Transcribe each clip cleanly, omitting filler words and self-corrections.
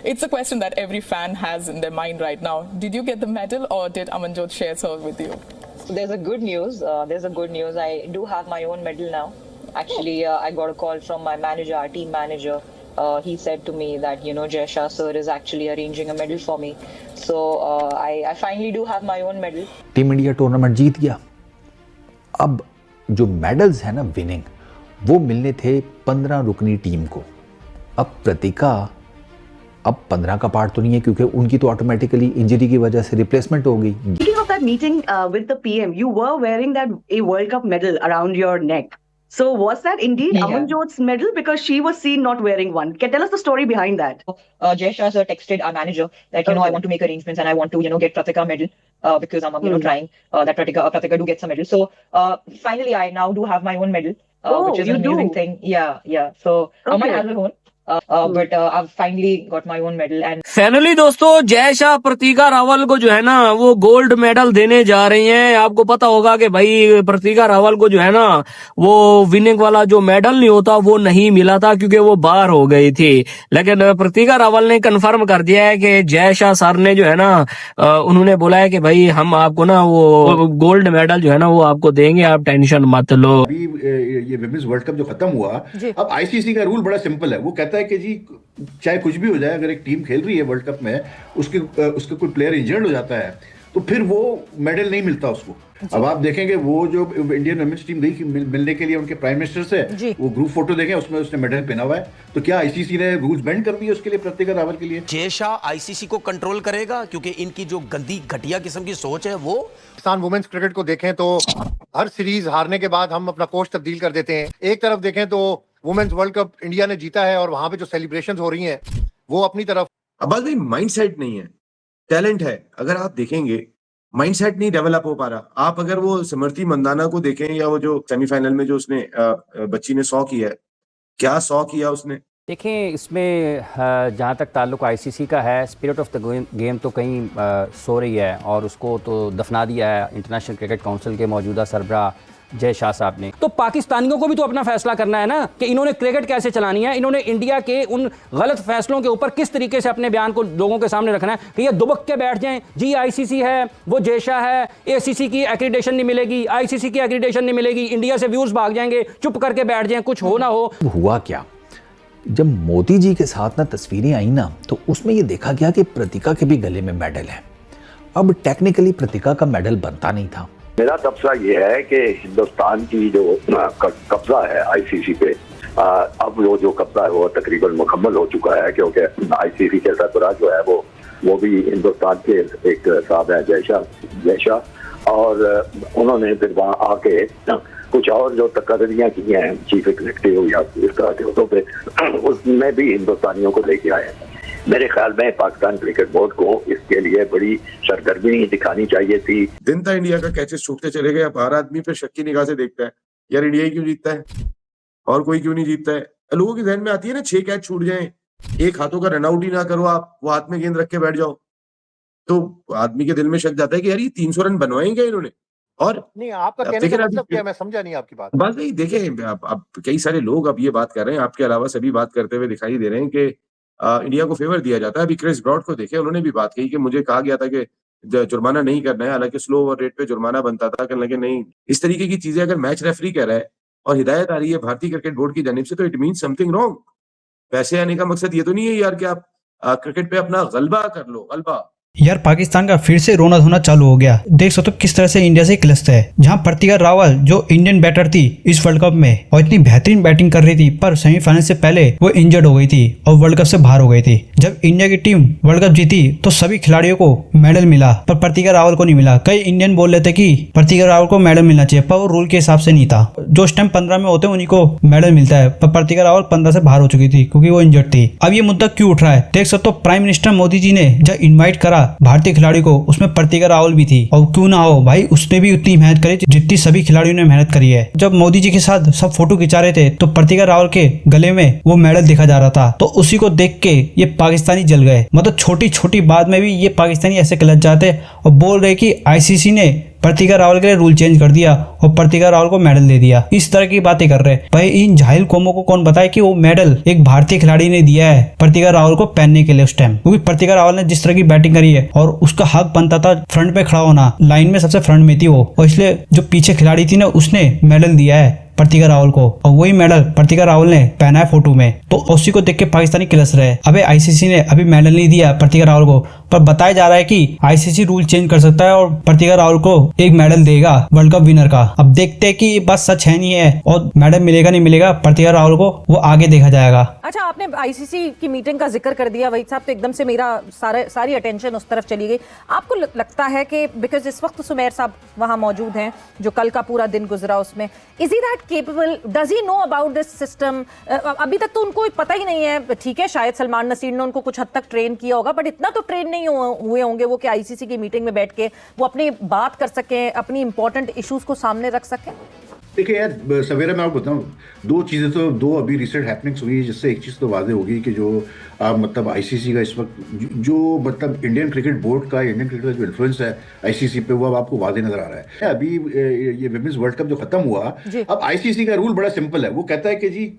it's a question that every fan has in their mind right now. Did you get the medal, or did Amanjot share her with you? There's a good news. I do have my own medal now. Actually, I got a call from my manager, our team manager. He said to me that, Jay Shah sir is actually arranging a medal for me. So I finally do have my own medal. Team India tournament जीत गया। अब जो medals है ना winning, वो मिलने थे 15 रुकनी team को। अब प्रतीका अब 15 का पार्ट तो नहीं है, क्योंकि उनकी तो ऑटोमेटिकली इंजरी की वजह से रिप्लेसमेंट हो गई। Speaking of that meeting with the PM, you were wearing that a World Cup medal around your neck. So was that indeed Amanjot's medal? Because she was seen not wearing one. Can tell us the story behind that? Jay Shah sir texted our manager that I want to make arrangements and I want to get Pratika medal because I'm trying that Pratika do get some medal. So finally I now do have my own medal, which is an amazing thing. Yeah. So I might have my own. But I've finally got my own medal. And finally दोस्तों जय शाह प्रतीका रावल को जो है ना वो gold medal देने जा रही हैं। आपको पता होगा कि भाई प्रतीका रावल को जो है ना वो विनिंग वाला जो मेडल नहीं होता वो नहीं मिला था, क्योंकि वो बाहर हो गई थी। लेकिन प्रतीका रावल ने कंफर्म कर दिया है कि जय शाह सर ने जो है ना उन्होंने बोला है कि भाई हम आपको ना वो गोल्ड मेडल जो है ना वो आपको देंगे, आप टेंशन मत लो। अभी ये विमेंस वर्ल्ड कप जो खत्म हुआ, अब आईसीसी का रूल बड़ा सिंपल है। वो कहता है कि जी चाहे कुछ भी हो जाए, अगर एक टीम खेल रही है वर्ल्ड कप में, उसके कोई प्लेयर इंजर्ड हो जाता है तो फिर वो मेडल नहीं मिलता उसको। अब आप देखेंगे वो जो इंडियन वुमेन्स टीम गई मिलने के लिए उनके प्राइम मिनिस्टर से, वो ग्रुप फोटो देखें, उसमें उसने मेडल पहना हुआ है। तो क्या आईसीसी ने रूल्स बेंड कर दिए उसके लिए, प्रतीका रावल के लिए? जय शाह आईसीसी को कंट्रोल करेगा, क्योंकि इनकी जो गंदी घटिया किस्म की सोच है वो। पाकिस्तान वुमेन्स क्रिकेट को देखें तो हर सीरीज हारने के बाद हम अपना कोच तब्दील कर देते हैं। एक तरफ देखें तो वुमेन्स वर्ल्ड कप इंडिया ने जीता है और वहां पे जो सेलिब्रेशंस हो रही हैं वो अपनी तरफ। अब बस भाई माइंडसेट नहीं है, टैलेंट है। अगर आप देखेंगे माइंडसेट नहीं डेवलप हो पा रहा। आप अगर वो स्मृति मंदाना को देखें, या वो जो सेमीफाइनल में जो उसने बच्ची ने 100 किया है, क्या 100 किया उसने। देखें इसमें जहाँ तक ताल्लुक आईसीसी का है, स्पिरिट ऑफ द गेम तो कहीं सो रही है और उसको तो दफना दिया है इंटरनेशनल क्रिकेट काउंसिल के मौजूदा सरबराह जय शाह साहब ने। तो पाकिस्तानियों को भी तो अपना फैसला करना है ना कि इन्होंने क्रिकेट कैसे चलानी है, इन्होंने इंडिया के उन गलत फैसलों के ऊपर किस तरीके से अपने बयान को लोगों के सामने रखना है कि ये दुबक के बैठ जाएं जी आईसीसी है, वो जय शाह है, एसीसी की एक्रीडेशन नहीं मिलेगी, आईसीसी की एक्रीडेशन नहीं मिलेगी, इंडिया से व्यूज भाग जाएंगे, चुप करके बैठ जाएं, कुछ हो ना हो। हुआ क्या, जब मोदी जी के साथ ना तस्वीरें आई ना, तो उसमें ये देखा गया कि प्रतीका के भी गले में मेडल है। अब टेक्निकली प्रतीका का मेडल बनता नहीं था। मेरा तबसरा ये है कि हिंदुस्तान की जो कब्जा है आईसीसी पे, अब वो जो कब्जा है वो तकरीबन मुकम्मल हो चुका है, क्योंकि आईसीसी के सरबराह जो है वो भी हिंदुस्तान के एक साहब है जय शाह, और उन्होंने फिर वहाँ आके कुछ और जो तकरीरियाँ की हैं चीफ एग्जीक्यूटिव या इस तरह के उस पे, उसमें भी हिंदुस्तानियों को लेके आए। मेरे ख्याल में पाकिस्तान क्रिकेट बोर्ड को इसके लिए बड़ी सरगर्मी दिखानी चाहिए थी। दिन था इंडिया का कैचेस छूटते चले गए। अब हर आदमी पे शक की निगाह से देखता है, यार इंडिया ही क्यों जीतता है और कोई क्यों नहीं जीतता है। लोगों के जहन में आती है ना 6 कैच छूट जाएं, एक हाथों का रनआउट ही ना करो आप, वो हाथ में गेंद रख के बैठ जाओ, तो आदमी के दिल में शक जाता है कि यार ये 300 रन बनवाएंगे इन्होंने। और नहीं, आपका कहने का मतलब क्या, मैं समझा नहीं आपकी बात। बात नहीं, देखें अब कई सारे लोग अब ये बात कर रहे हैं, आपके अलावा सभी बात करते हुए दिखाई दे रहे हैं कि इंडिया को फेवर दिया जाता है। अभी क्रिस ब्रॉड को देखे, उन्होंने भी बात कही कि मुझे कहा गया था कि जुर्माना नहीं करना है, हालांकि स्लो ओवर रेट पे जुर्माना बनता था, कहने लगे नहीं। इस तरीके की चीजें अगर मैच रेफरी कह रहा है और हिदायत आ रही है भारतीय क्रिकेट बोर्ड की जानिब से, तो इट मीन्स समथिंग रॉन्ग। पैसे आने का मकसद ये तो नहीं है यार कि आप क्रिकेट पे अपना गलबा कर लो, गलबा। यार पाकिस्तान का फिर से रोना धोना चालू हो गया। देख सकते हो किस तरह से इंडिया से क्लस्ट है, जहां प्रतीका रावल जो इंडियन बैटर थी इस वर्ल्ड कप में और इतनी बेहतरीन बैटिंग कर रही थी, पर सेमीफाइनल से पहले वो इंजर्ड हो गई थी और वर्ल्ड कप से बाहर हो गई थी। जब इंडिया की टीम वर्ल्ड कप जीती तो सभी खिलाड़ियों को मेडल मिला, पर प्रतीका रावल को नहीं मिला। कई इंडियन बोल रहे थे कि प्रतीका रावल को मेडल मिलना चाहिए, पर वो रूल के हिसाब से नहीं था। जो उस टाइम 15 में होते हैं उन्हीं को मेडल मिलता है, पर प्रतीका रावल 15 से बाहर हो चुकी थी क्योंकि वो इंजर्ड थी। अब ये मुद्दा क्यों उठ रहा है, देख सकते हो प्राइम मिनिस्टर मोदी जी ने जब इन्वाइट करा भारतीय खिलाड़ी को, उसमें प्रतीका रावल भी थी। और क्यों ना हो भाई, उसने भी उतनी मेहनत करी जितनी सभी खिलाड़ियों ने मेहनत करी है। जब मोदी जी के साथ सब फोटो खिंचा रहे थे तो प्रतीका रावल के गले में वो मेडल देखा जा रहा था, तो उसी को देख के ये पाकिस्तानी जल गए। मतलब छोटी छोटी बात में भी ये पाकिस्तानी ऐसे गलत जाते और बोल रहे कि आईसीसी ने प्रतिका रावल के लिए रूल चेंज कर दिया और प्रतिका रावल को मेडल दे दिया। इस तरह की बातें कर रहे हैं भाई। इन जाहिल कौमों को कौन बताए कि वो मेडल एक भारतीय खिलाड़ी ने दिया है प्रतिका रावल को पहनने के लिए उस टाइम, क्योंकि प्रतिका रावल ने जिस तरह की बैटिंग करी है और उसका हक बनता था फ्रंट पे खड़ा होना, लाइन में सबसे फ्रंट में थी वो, और इसलिए जो पीछे खिलाड़ी थी ना उसने मेडल दिया है प्रतिका रावल को, और वही मेडल प्रतिका रावल ने पहना है फोटो में। तो उसी को देख के पाकिस्तानी किलस रहे। अबे आईसीसी ने अभी मेडल नहीं दिया प्रतिका रावल को, पर बताया जा रहा है कि आईसीसी रूल चेंज कर सकता है और प्रतिका रावल को एक मेडल देगा वर्ल्ड कप विनर का। अब देखते हैं कि ये बात सच है नहीं है और मेडल मिलेगा नहीं मिलेगा प्रतिका रावल को, वो आगे देखा जाएगा। अच्छा, आपने आईसीसी की मीटिंग का जिक्र कर दिया वहीद साहब, तो एकदम से मेरा सारी अटेंशन उस तरफ चली गई। आपको लगता है कि बिकॉज इस वक्त सुमेर साहब वहाँ मौजूद हैं, जो कल का पूरा दिन गुजरा उसमें, is he that capable, does he know about this system? अभी तक तो उनको पता ही नहीं है। ठीक है, शायद सलमान नसीर ने उनको कुछ हद तक ट्रेन किया होगा, बट इतना तो ट्रेन नहीं हुए होंगे वो कि आईसीसी की मीटिंग में बैठ के वो अपनी बात कर सकें, अपनी इंपॉर्टेंट इश्यूज को सामने रख सकें। देखिए यार सवेरा, मैं आपको बताऊं, दो अभी रिसेंट हैपनिंग्स हुई है, जिससे एक चीज़ तो वाज़ेह होगी कि जो मतलब आईसीसी का इस वक्त जो मतलब इंडियन क्रिकेट बोर्ड का, इंडियन क्रिकेट का जो इन्फ्लुएंस है आईसीसी पे, वो अब आपको वाज़ेह नजर आ रहा है। अभी ये विमेंस वर्ल्ड कप जो खत्म हुआ, अब आईसीसी का रूल बड़ा सिंपल है। वो कहता है कि जी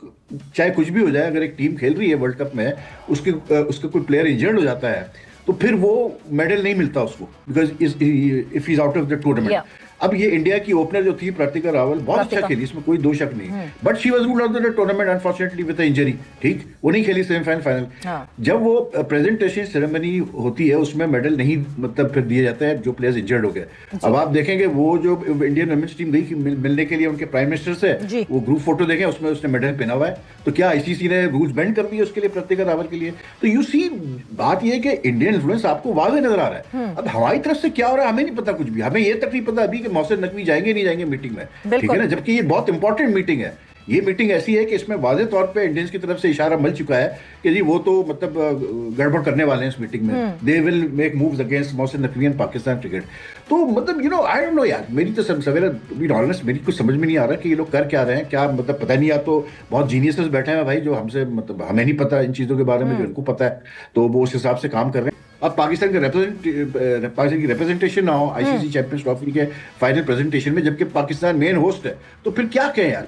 चाहे कुछ भी हो जाए, अगर एक टीम खेल रही है वर्ल्ड कप में, उसका कोई प्लेयर इंजर्ड हो जाता है तो फिर वो मेडल नहीं मिलता उसको, because if he is out of the tournament. अब ये इंडिया की ओपनर जो थी प्रतिका रावल, बहुत अच्छा खेली, इसमें कोई दो शक नहीं, but she was ruled out of the tournament unfortunately with injury. ठीक, वो नहीं खेली सेमीफाइनल फाइनल। जब वो प्रेजेंटेशन सेरेमनी होती है उसमें मेडल नहीं मतलब फिर दिए जाते हैं जो प्लेयर्स इंजर्ड हो गए। अब आप देखेंगे वो जो इंडियन वुमेन्स टीम गई मिलने के लिए उनके प्राइम मिनिस्टर से, वो ग्रुप फोटो देखें, उसमें उसने मेडल पहना हुआ है। तो क्या आईसीसी ने रूल्स बेंड कर दिए उसके लिए, प्रतिका रावल के लिए? तो यू सी, बात यह है कि इंडियन इन्फ्लुएंस आपको वाज़ेह नजर आ रहा है। अब हमारी तरफ से क्या हो रहा है हमें नहीं पता कुछ भी। हमें ये तक नहीं पता अभी कि मोहसिन नकवी जाएंगे नहीं जाएंगे मीटिंग में, ठीक है ना, जबकि ये बहुत इंपॉर्टेंट मीटिंग है। ये मीटिंग ऐसी है कि इसमें वाज़ेह तौर पे इंडियंस की तरफ से इशारा मिल चुका है कि जी वो तो मतलब गड़बड़ करने वाले हैं इस मीटिंग में, they will make moves against Mohsin Naqvi and Pakistan cricket. तो मतलब you know, I don't know यार, मेरी तो सवेरा टू बी ऑनेस्ट मेरी कुछ समझ में नहीं आ रहा कि ये लोग कर क्या रहे हैं, क्या मतलब पता नहीं। या तो बहुत जीनियसेस बैठे हैं भाई जो हमसे मतलब हमें नहीं पता इन चीज़ों के बारे में, जो इनको पता है, तो वो उस हिसाब से काम कर रहे हैं। अब पाकिस्तान की रिप्रेजेंटेशन ना हो आईसीसी चैंपियंस ट्रॉफी के फाइनल प्रेजेंटेशन में, जबकि पाकिस्तान मेन होस्ट है, तो फिर क्या कहें यार?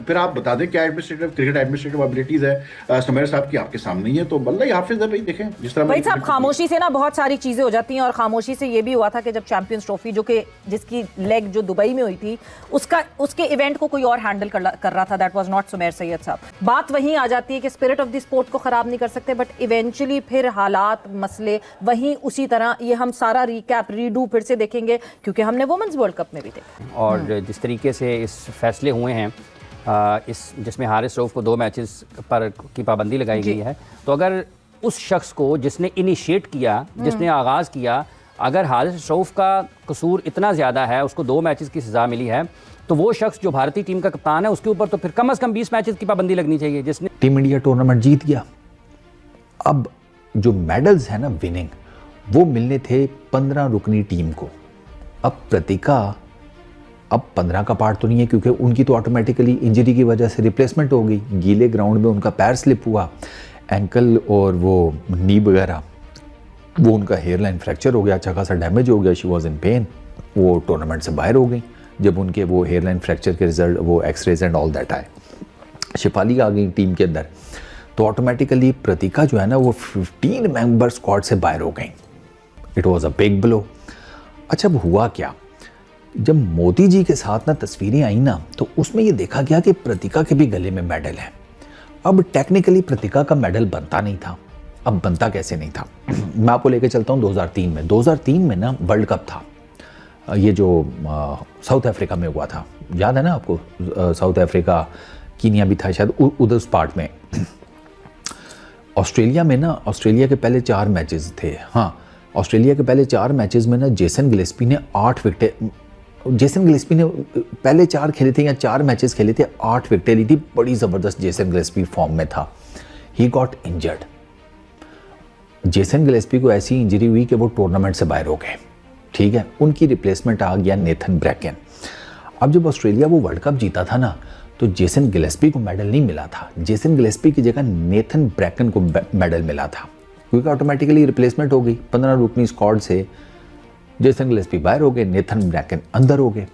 फिर आप बता दें क्या एडमिनिस्ट्रेटिव क्रिकेट एडमिनिस्ट्रेटिव एबिलिटीज है सुमेर साहब की आपके सामने ही है। तो बल्ला हाफिज है भाई, देखें जिस तरह भाई साहब, खामोशी से ना बहुत सारी चीजें हो जाती हैं, और खामोशी से ये भी हुआ था कि जब चैंपियंस ट्रॉफी जो कि जिसकी लेग जो दुबई में हुई थी, उसके इवेंट को कोई और हैंडल कर रहा था, that was not Sumer Syed साहब। बात वहीं आ जाती है कि स्पिरिट ऑफ द स्पोर्ट को खराब नहीं कर सकते, बट इवेंचुअली फिर हालात मसले वहीं उसी तरह, ये हम सारा रिकैप रीडू फिर से देखेंगे क्योंकि हमने वुमेन्स वर्ल्ड कप में भी देखा। और जिस तरीके से इस फैसले हुए हैं, इस जिसमें हारिस रऊफ को 2 मैचेस पर की पाबंदी लगाई गई है, तो अगर उस शख्स को जिसने इनिशिएट किया, जिसने आगाज़ किया, अगर हारिस रऊफ का कसूर इतना ज़्यादा है, उसको 2 मैचेस की सज़ा मिली है, तो वो शख्स जो भारतीय टीम का कप्तान है उसके ऊपर तो फिर कम से कम 20 मैचेस की पाबंदी लगनी चाहिए। जिसने टीम इंडिया टूर्नामेंट जीत गया, अब जो मेडल्स है ना विनिंग, वो मिलने थे 15 रुकनी टीम को। अब प्रतिका अब 15 का पार्ट तो नहीं है, क्योंकि उनकी तो ऑटोमेटिकली इंजरी की वजह से रिप्लेसमेंट हो गई। गीले ग्राउंड में उनका पैर स्लिप हुआ, एंकल और वो नी वगैरह, वो उनका हेयरलाइन फ्रैक्चर हो गया, अच्छा खासा डैमेज हो गया, शी वॉज इन पेन, वो टूर्नामेंट से बाहर हो गई। जब उनके वो हेयरलाइन फ्रैक्चर के रिजल्ट, वो एक्सरेज एंड ऑल दैट आए, शिफाली आ गई टीम के अंदर, तो ऑटोमेटिकली प्रतिका जो है ना वो 15 मेंबर स्क्वाड से बाहर हो गई। It was a big blow. अच्छा, अब हुआ क्या, जब मोदी जी के साथ ना तस्वीरें आई ना, तो उसमें ये देखा गया कि प्रतिका के भी गले में मेडल है। अब टेक्निकली प्रतिका का मेडल बनता नहीं था। अब बनता कैसे नहीं था, मैं आपको लेके चलता हूँ 2003 में ना वर्ल्ड कप था, ये जो साउथ अफ्रीका में हुआ था, याद है ना आपको? साउथ अफ्रीका, कीनिया भी था शायद, उधर उस पार्ट में। ऑस्ट्रेलिया में ना, ऑस्ट्रेलिया के पहले 4 मैचेस थे। हाँ, ऑस्ट्रेलिया के पहले 4 मैचेस में ना जेसन गिलेस्पी ने 8 विकेटें, जेसन गिलेस्पी ने पहले 4 खेले थे या 4 मैचेस खेले थे, 8 विकेटें ली थी। बड़ी ज़बरदस्त जेसन गिलेस्पी फॉर्म में था। He got injured. Jason Gillespie को ऐसी इंजरी हुई कि वो टूर्नामेंट से बाहर हो गए, ठीक है। उनकी रिप्लेसमेंट आ गया नेथन ब्रैकन। अब जब ऑस्ट्रेलिया वो वर्ल्ड कप जीता था ना, तो जेसन गिलेस्पी को मेडल नहीं मिला था। जेसन गिलेस्पी की जगह नेथन ब्रैकन को मेडल मिला था, क्योंकि ऑटोमेटिकली रिप्लेसमेंट हो गई। 15 रुकनी स्क्वाड से जेसन गिलेस्पी बाहर हो गए, नेथन ब्रैकन अंदर हो गए।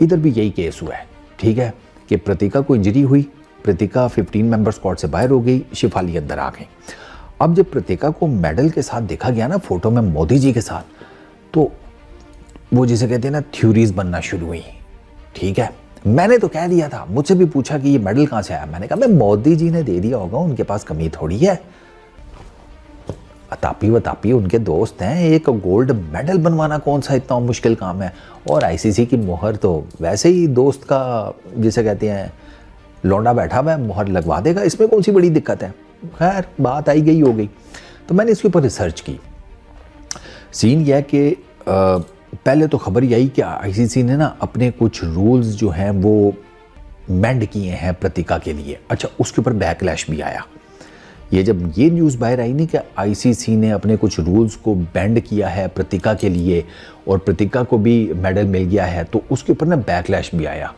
इधर भी यही केस हुआ है, ठीक है, कि प्रतीका को इंजरी हुई, प्रतीका 15 मेंबर स्क्वाड से बाहर हो गई, शिफाली अंदर आ गई। अब जब प्रतीका को मेडल के साथ देखा गया ना फोटो में मोदी जी के साथ, तो वो जिसे कहते हैं ना थ्योरीज बनना शुरू हुई, ठीक है। मैंने तो कह दिया था, मुझसे भी पूछा कि ये मेडल कहाँ से आया, मैंने कहा मैं मोदी जी ने दे दिया होगा, उनके पास कमी थोड़ी है। अतापी वतापी उनके दोस्त हैं, एक गोल्ड मेडल बनवाना कौन सा इतना मुश्किल काम है। और आईसीसी की मोहर तो वैसे ही दोस्त का जिसे कहते हैं लौंडा बैठा हुआ है, मोहर लगवा देगा, इसमें कौन सी बड़ी दिक्कत है। खैर बात आई गई हो गई। तो मैंने इसके ऊपर रिसर्च की। सीन यह है कि पहले तो खबर यही कि आईसीसी ने ना अपने कुछ रूल्स जो हैं वो मेंड किए हैं प्रतीका के लिए। अच्छा, उसके ऊपर बैकलैश भी आया। ये जब ये न्यूज़ बाहर आई नहीं कि आईसीसी ने अपने कुछ रूल्स को बेंड किया है प्रतीका के लिए और प्रतीका को भी मेडल मिल गया है, तो उसके ऊपर ना बैकलैश भी आया।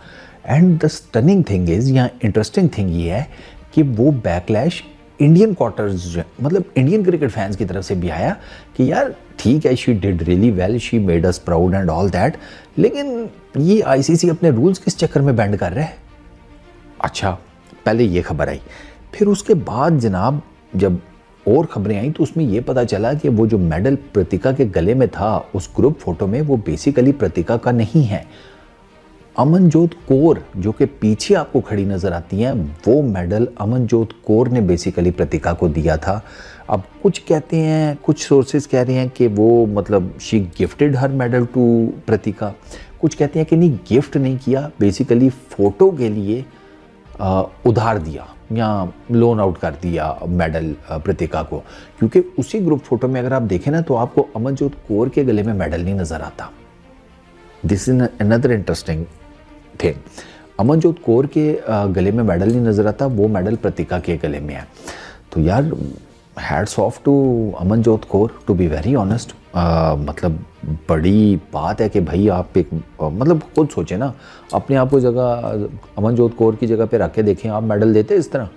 And the stunning thing is, यहाँ इंटरेस्टिंग थिंग ये है कि वो बैकलैश इंडियन क्वार्टर्स मतलब इंडियन क्रिकेट फैंस की तरफ से भी आया कि यार ठीक है, she did really well, she made us proud and all that, लेकिन ये आईसीसी अपने रूल्स किस चक्कर में बैंड कर रहा है। अच्छा, पहले ये खबर आई, फिर उसके बाद जनाब जब और खबरें आई तो उसमें यह पता चला कि वो जो मेडल प्रतीका के गले में था उस ग्रुप फोटो में, वो बेसिकली प्रतीका का नहीं है। अमनजोत कौर जो कि पीछे आपको खड़ी नजर आती हैं, वो मेडल अमनजोत कौर ने बेसिकली प्रतीका को दिया था। अब कुछ कहते हैं, कुछ सोर्सेज कह रहे हैं कि वो मतलब she gifted her medal to Pratika, कुछ कहते हैं कि नहीं गिफ्ट नहीं किया, बेसिकली फ़ोटो के लिए उधार दिया या लोन आउट कर दिया मेडल प्रतीका को। क्योंकि उसी ग्रुप फोटो में अगर आप देखें ना तो आपको अमनजोत कौर के गले में मेडल नहीं नज़र आता। This is another interesting thing. Amanjot Kaur के गले में मेडल नहीं नज़र आता, वो मेडल प्रतीका के गले में है। तो यार hats off to Amanjot Kaur, to be very honest. मतलब बड़ी बात है कि भाई आप एक मतलब खुद सोचें ना, अपने आप को जगह अमनजोत कौर की जगह पे रख के देखें, आप मेडल देते इस तरह।